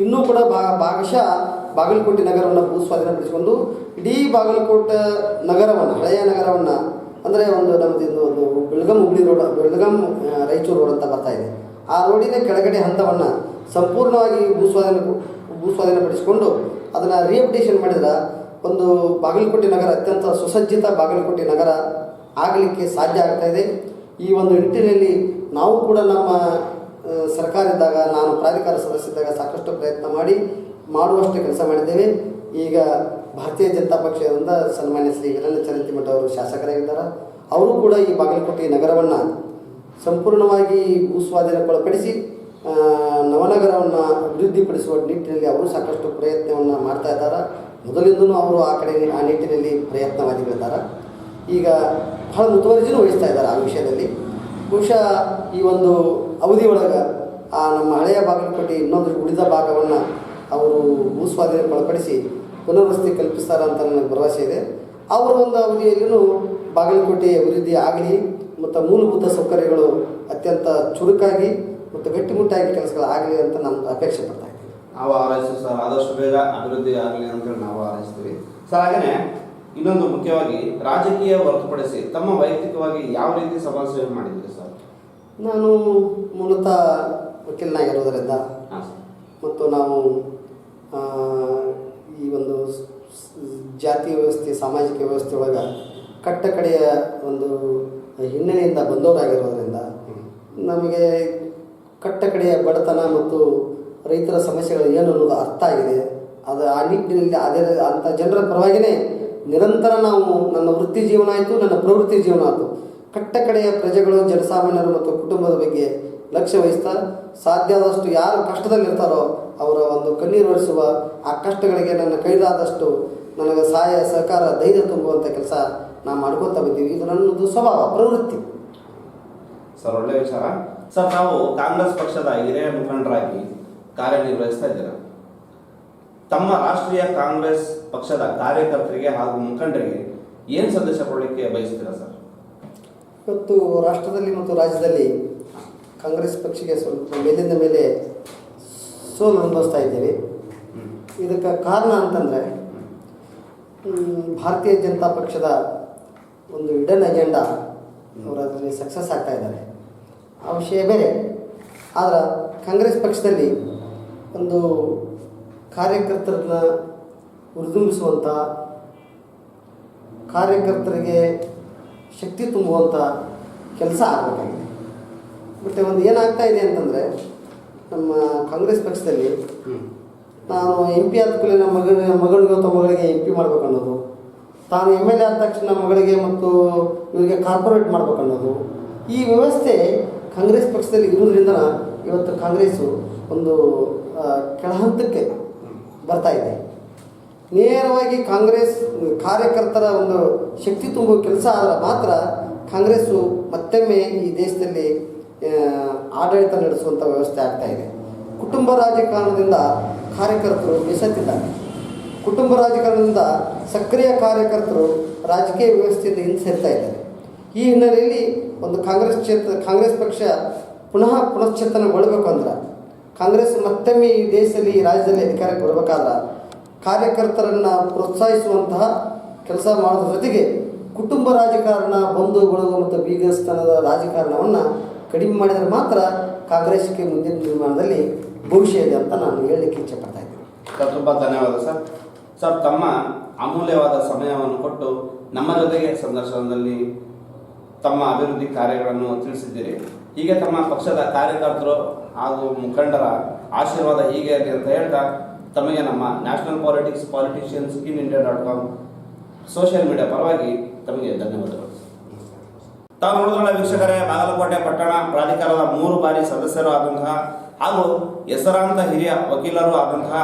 ಇನ್ನೂ ಕೂಡ ಭಾಗಶಃ ಬಾಗಲಕೋಟೆ ನಗರವನ್ನು ಭೂ ಸ್ವಾಧೀನ ಪಡಿಸಿಕೊಂಡು ಇಡೀ ಬಾಗಲಕೋಟೆ ನಗರವನ್ನು, ಹಳೆಯ ನಗರವನ್ನು, ಅಂದರೆ ನಮ್ಮದು ಬೆಳಗಾಂ ಹುಬ್ಳಿ ರೋಡ್, ಬೆಳಗಾಂ ರಾಯಚೂರು ರೋಡ್ ಅಂತ ಬರ್ತಾ ಇದೆ. ಆ ರೋಡಿನ ಕೆಳಗಡೆ ಹಂತವನ್ನು ಸಂಪೂರ್ಣವಾಗಿ ಭೂಸ್ವಾಧೀನ ಪಡಿಸಿಕೊಂಡು ಅದನ್ನು ರಿಹಬಿಟೇಷನ್ ಮಾಡಿದ್ರೆ ಒಂದು ಬಾಗಲಕೋಟೆ ನಗರ ಅತ್ಯಂತ ಸುಸಜ್ಜಿತ ಬಾಗಲಕೋಟೆ ನಗರ ಆಗಲಿಕ್ಕೆ ಸಾಧ್ಯ ಆಗ್ತಾಯಿದೆ. ಈ ಒಂದು ನಿಟ್ಟಿನಲ್ಲಿ ನಾವು ಕೂಡ ನಮ್ಮ ಸರ್ಕಾರ ಇದ್ದಾಗ, ನಾನು ಪ್ರಾಧಿಕಾರ ಸದಸ್ಯರಿದ್ದಾಗ ಸಾಕಷ್ಟು ಪ್ರಯತ್ನ ಮಾಡುವಷ್ಟು ಕೆಲಸ ಮಾಡಿದ್ದೇವೆ. ಈಗ ಭಾರತೀಯ ಜನತಾ ಪಕ್ಷದಿಂದ ಸನ್ಮಾನ್ಯ ಶ್ರೀ ವೀರಣ್ಣ ಚರಂತಿಮಠ ಅವರು ಶಾಸಕರಾಗಿದ್ದಾರೆ. ಅವರು ಕೂಡ ಈ ಬಾಗಲಕೋಟೆ ನಗರವನ್ನು ಸಂಪೂರ್ಣವಾಗಿ ಭೂಸ್ವಾಧೀನಕ್ಕೊಳಪಡಿಸಿ ನವನಗರವನ್ನು ಅಭಿವೃದ್ಧಿಪಡಿಸುವ ನಿಟ್ಟಿನಲ್ಲಿ ಅವರು ಸಾಕಷ್ಟು ಪ್ರಯತ್ನವನ್ನು ಮಾಡ್ತಾ ಇದ್ದಾರೆ. ಮೊದಲಿಂದಲೂ ಅವರು ಆ ನಿಟ್ಟಿನಲ್ಲಿ ಪ್ರಯತ್ನವಾದಿಗಳಿದ್ದಾರೆ. ಈಗ ಬಹಳ ಮುತುವರ್ಜಿನೂ ವಹಿಸ್ತಾ ಇದ್ದಾರೆ ಆ ವಿಷಯದಲ್ಲಿ. ಬಹುಶಃ ಈ ಒಂದು ಅವಧಿಯೊಳಗೆ ನಮ್ಮ ಹಳೆಯ ಬಾಗಲಕೋಟೆ ಇನ್ನೊಂದು ಉಳಿದ ಭಾಗವನ್ನು ಅವರು ಭೂಸ್ವಾಧೀನಕ್ಕೊಳಪಡಿಸಿ ಪುನರ್ವಸತಿ ಕಲ್ಪಿಸ್ತಾರೆ ಅಂತ ನನಗೆ ಭರವಸೆ ಇದೆ. ಅವರ ಒಂದು ಅವಧಿಯಲ್ಲೂ ಬಾಗಲಕೋಟೆ ಅಭಿವೃದ್ಧಿ ಆಗಲಿ ಮತ್ತು ಮೂಲಭೂತ ಸೌಕರ್ಯಗಳು ಅತ್ಯಂತ ಚುರುಕಾಗಿ ಮತ್ತು ಗಟ್ಟಿಮುಟ್ಟಾಗಿ ಕೆಲಸಗಳಾಗಲಿ ಅಂತ ನಾನು ಅಪೇಕ್ಷೆ ಪಡ್ತಾ ಇದ್ದೀನಿ. ನಾವು ಹಾರೈಸ್ತೀವಿ ಸರ್, ಆದಷ್ಟು ಬೇಗ ಅಭಿವೃದ್ಧಿ ಆಗಲಿ ಅಂತೇಳಿ ನಾವು ಹಾರೈಸ್ತೀವಿ ಸರ್. ಹಾಗೆಯೇ ಇನ್ನೊಂದು ಮುಖ್ಯವಾಗಿ ರಾಜಕೀಯ ಹೊರತುಪಡಿಸಿ ತಮ್ಮ ವೈಯಕ್ತಿಕವಾಗಿ ಯಾವ ರೀತಿ ಸಮಾಜ ಸೇವೆ ಮಾಡಿದ್ದೀರಿ ಸರ್? ನಾನು ಮೂಲತಃ ವಕೀಲನಾಗಿರೋದರಿಂದ ಮತ್ತು ನಾವು ಈ ಒಂದು ಜಾತಿ ವ್ಯವಸ್ಥೆ, ಸಾಮಾಜಿಕ ವ್ಯವಸ್ಥೆ ಒಳಗೆ ಕಟ್ಟ ಕಡೆಯ ಒಂದು ಹಿನ್ನೆಲೆಯಿಂದ ಬಂದವರಾಗಿರೋದರಿಂದ ನಮಗೆ ಕಟ್ಟ ಕಡೆಯ ಬಡತನ ಮತ್ತು ರೈತರ ಸಮಸ್ಯೆಗಳು ಏನು ಅನ್ನೋದು ಅರ್ಥ ಆಗಿದೆ. ಅದು ಆ ನಿಟ್ಟಿನಲ್ಲಿ ಅಂಥ ಜನರ ಪರವಾಗಿಯೇ ನಿರಂತರ ನಾವು, ನನ್ನ ವೃತ್ತಿ ಜೀವನ ಆಯಿತು, ನನ್ನ ಪ್ರವೃತ್ತಿ ಜೀವನ ಆಯಿತು, ಕಟ್ಟ ಕಡೆಯ ಪ್ರಜೆಗಳು, ಜನಸಾಮಾನ್ಯರು ಮತ್ತು ಕುಟುಂಬದ ಬಗ್ಗೆ ಲಕ್ಷ್ಯ ವಹಿಸ್ತಾ ಸಾಧ್ಯ ಆದಷ್ಟು ಯಾರು ಕಷ್ಟದಲ್ಲಿರ್ತಾರೋ ಅವರ ಒಂದು ಕಣ್ಣೀರು ಒರೆಸುವ, ಆ ಕಷ್ಟಗಳಿಗೆ ನನ್ನ ಕೈಲಾದಷ್ಟು ನನಗೆ ಸಹಾಯ ಸಹಕಾರ ಧೈರ್ಯ ತುಂಬುವಂಥ ಕೆಲಸ ನಾವು ಮಾಡ್ಕೊತಾ ಬಂದೀವಿ. ಇದು ನನ್ನದು ಸ್ವಭಾವ, ಪ್ರವೃತ್ತಿ ಸರ್. ಒಳ್ಳೆಯ ವಿಚಾರ ಸರ್. ನಾವು ಕಾಂಗ್ರೆಸ್ ಪಕ್ಷದ ಹಿರಿಯ ಮುಖಂಡರಾಗಿ ಕಾರ್ಯನಿರ್ವಹಿಸ್ತಾ ಇದ್ದೀರಾ. ತಮ್ಮ ರಾಷ್ಟ್ರೀಯ ಕಾಂಗ್ರೆಸ್ ಪಕ್ಷದ ಕಾರ್ಯಕರ್ತರಿಗೆ ಹಾಗೂ ಮುಖಂಡರಿಗೆ ಏನು ಸಂದೇಶ ಕೊಡಲಿಕ್ಕೆ ಬಯಸ್ತೀರಾ ಸರ್? ಇವತ್ತು ರಾಷ್ಟ್ರದಲ್ಲಿ ಮತ್ತು ರಾಜ್ಯದಲ್ಲಿ ಕಾಂಗ್ರೆಸ್ ಪಕ್ಷಕ್ಕೆ ಸ್ವಲ್ಪ ಮೇಲಿಂದ ಮೇಲೆ ಸೋಲು ಅನುಭವಿಸ್ತಾ ಇದ್ದೇವೆ. ಇದಕ್ಕೆ ಕಾರಣ ಅಂತಂದರೆ ಭಾರತೀಯ ಜನತಾ ಪಕ್ಷದ ಒಂದು ಹಿಡನ್ ಅಜೆಂಡಾ ಅವರು ಅದರಲ್ಲಿ ಸಕ್ಸಸ್ ಆಗ್ತಾ ಇದ್ದಾರೆ, ಆ ವಿಷಯ ಬೇರೆ. ಆದರೆ ಕಾಂಗ್ರೆಸ್ ಪಕ್ಷದಲ್ಲಿ ಒಂದು ಕಾರ್ಯಕರ್ತರನ್ನ ಹುರಿದುಂಬಿಸುವಂಥ, ಕಾರ್ಯಕರ್ತರಿಗೆ ಶಕ್ತಿ ತುಂಬುವಂಥ ಕೆಲಸ ಆಗಬೇಕಾಗಿದೆ. ಮತ್ತು ಒಂದು ಏನಾಗ್ತಾ ಇದೆ ಅಂತಂದರೆ, ನಮ್ಮ ಕಾಂಗ್ರೆಸ್ ಪಕ್ಷದಲ್ಲಿ ನಾನು ಎಂ ಪಿ ಆದ ಕೂಡಲೇ ನಮ್ಮ ಮಗಳಿಗೆ ಅಥವಾ ಮಗಳಿಗೆ ಎಂ ಪಿ ಮಾಡ್ಬೇಕನ್ನೋದು, ತಾನು ಎಮ್ ಎಲ್ ಎ ಆದ ತಕ್ಷಣ ಮಗಳಿಗೆ ಮತ್ತು ಇವರಿಗೆ ಕಾರ್ಪೊರೇಟ್ ಮಾಡ್ಬೇಕನ್ನೋದು, ಈ ವ್ಯವಸ್ಥೆ ಕಾಂಗ್ರೆಸ್ ಪಕ್ಷದಲ್ಲಿ ಇರುವುದರಿಂದ ಇವತ್ತು ಕಾಂಗ್ರೆಸ್ಸು ಒಂದು ಕೆಳಹಂತಕ್ಕೆ ಬರ್ತಾ ಇದೆ. ನೇರವಾಗಿ ಕಾಂಗ್ರೆಸ್ ಕಾರ್ಯಕರ್ತರ ಒಂದು ಶಕ್ತಿ ತುಂಬುವ ಕೆಲಸ ಆದರೆ ಮಾತ್ರ ಕಾಂಗ್ರೆಸ್ಸು ಮತ್ತೊಮ್ಮೆ ಈ ದೇಶದಲ್ಲಿ ಆಡಳಿತ ನಡೆಸುವಂಥ ವ್ಯವಸ್ಥೆ ಆಗ್ತಾ ಇದೆ. ಕುಟುಂಬ ರಾಜಕಾರಣದಿಂದ ಕಾರ್ಯಕರ್ತರು ಬೇಸತ್ತಿದ್ದಾರೆ. ಕುಟುಂಬ ರಾಜಕಾರಣದಿಂದ ಸಕ್ರಿಯ ಕಾರ್ಯಕರ್ತರು ರಾಜಕೀಯ ವ್ಯವಸ್ಥೆಯಿಂದ ಹಿಂಸೆರ್ತಾ ಇದ್ದಾರೆ. ಈ ಹಿನ್ನೆಲೆಯಲ್ಲಿ ಒಂದು ಕಾಂಗ್ರೆಸ್ ಪಕ್ಷ ಪುನಶ್ಚೇತನಗೊಳ್ಳಬೇಕು ಅಂದ್ರೆ, ಕಾಂಗ್ರೆಸ್ ಮತ್ತೊಮ್ಮೆ ಈ ದೇಶದಲ್ಲಿ ಈ ರಾಜ್ಯದಲ್ಲಿ ಅಧಿಕಾರಕ್ಕೆ ಬರಬೇಕಾದ್ರೆ ಕಾರ್ಯಕರ್ತರನ್ನು ಪ್ರೋತ್ಸಾಹಿಸುವಂತಹ ಕೆಲಸ ಮಾಡೋದ್ರ ಜೊತೆಗೆ ಕುಟುಂಬ ರಾಜಕಾರಣ, ಬಂಧು ಬಳಗ ಮತ್ತು ಬೀಗಸ್ತನದ ರಾಜಕಾರಣವನ್ನು ಕಡಿಮೆ ಮಾಡಿದರೆ ಮಾತ್ರ ಕಾಂಗ್ರೆಸ್ಗೆ ಮುಂದಿನ ನಿರ್ಮಾಣದಲ್ಲಿ ಭವಿಷ್ಯ ಇದೆ ಅಂತ ನಾನು ಹೇಳಲಿಕ್ಕೆ ಇಚ್ಛೆಪಡ್ತಾ ಇದ್ದೀನಿ. ಸರ್, ತುಂಬ ಧನ್ಯವಾದ ಸರ್. ಸರ್, ತಮ್ಮ ಅಮೂಲ್ಯವಾದ ಸಮಯವನ್ನು ಕೊಟ್ಟು ನಮ್ಮ ಜೊತೆಗೆ ಸಂದರ್ಶನದಲ್ಲಿ ತಮ್ಮ ಅಭಿವೃದ್ಧಿ ಕಾರ್ಯಗಳನ್ನು ತಿಳಿಸಿದ್ದೀರಿ. ಹೀಗೆ ತಮ್ಮ ಪಕ್ಷದ ಕಾರ್ಯಕರ್ತರು ಹಾಗೂ ಮುಖಂಡರ ಆಶೀರ್ವಾದ ಹೀಗೆ ಇರಲಿ ಅಂತ ಹೇಳ್ತಾ ತಮಗೆ ನಮ್ಮ national politicians in India dot com social media ಪರವಾಗಿ ತಮಗೆ ಧನ್ಯವಾದಗಳು. ತಾವು ನೋಡಿದ್ರಲ್ಲ ವೀಕ್ಷಕರೇ, ಬಾಗಲಕೋಟೆ ಪಟ್ಟಣ ಪ್ರಾಧಿಕಾರದ 3 ಬಾರಿ ಸದಸ್ಯರು ಆದಂತಹ ಹಾಗೂ ಹೆಸರಾಂತ ಹಿರಿಯ ವಕೀಲರು ಆದಂತಹ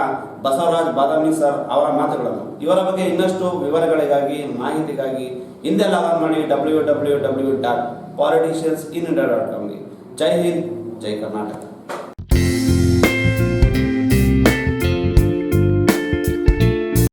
ಬಸವರಾಜ್ ಬಾದಾಮಿ ಸರ್ ಅವರ ಮಾತುಗಳನ್ನು. ಇವರ ಬಗ್ಗೆ ಇನ್ನಷ್ಟು ವಿವರಗಳಿಗಾಗಿ, ಮಾಹಿತಿಗಾಗಿ ಹಿಂದೆ ಲಾಗ್ ಮಾಡಿ www.politiciansindia.com. ಜೈ ಹಿಂದ್, ಜೈ ಕರ್ನಾಟಕ.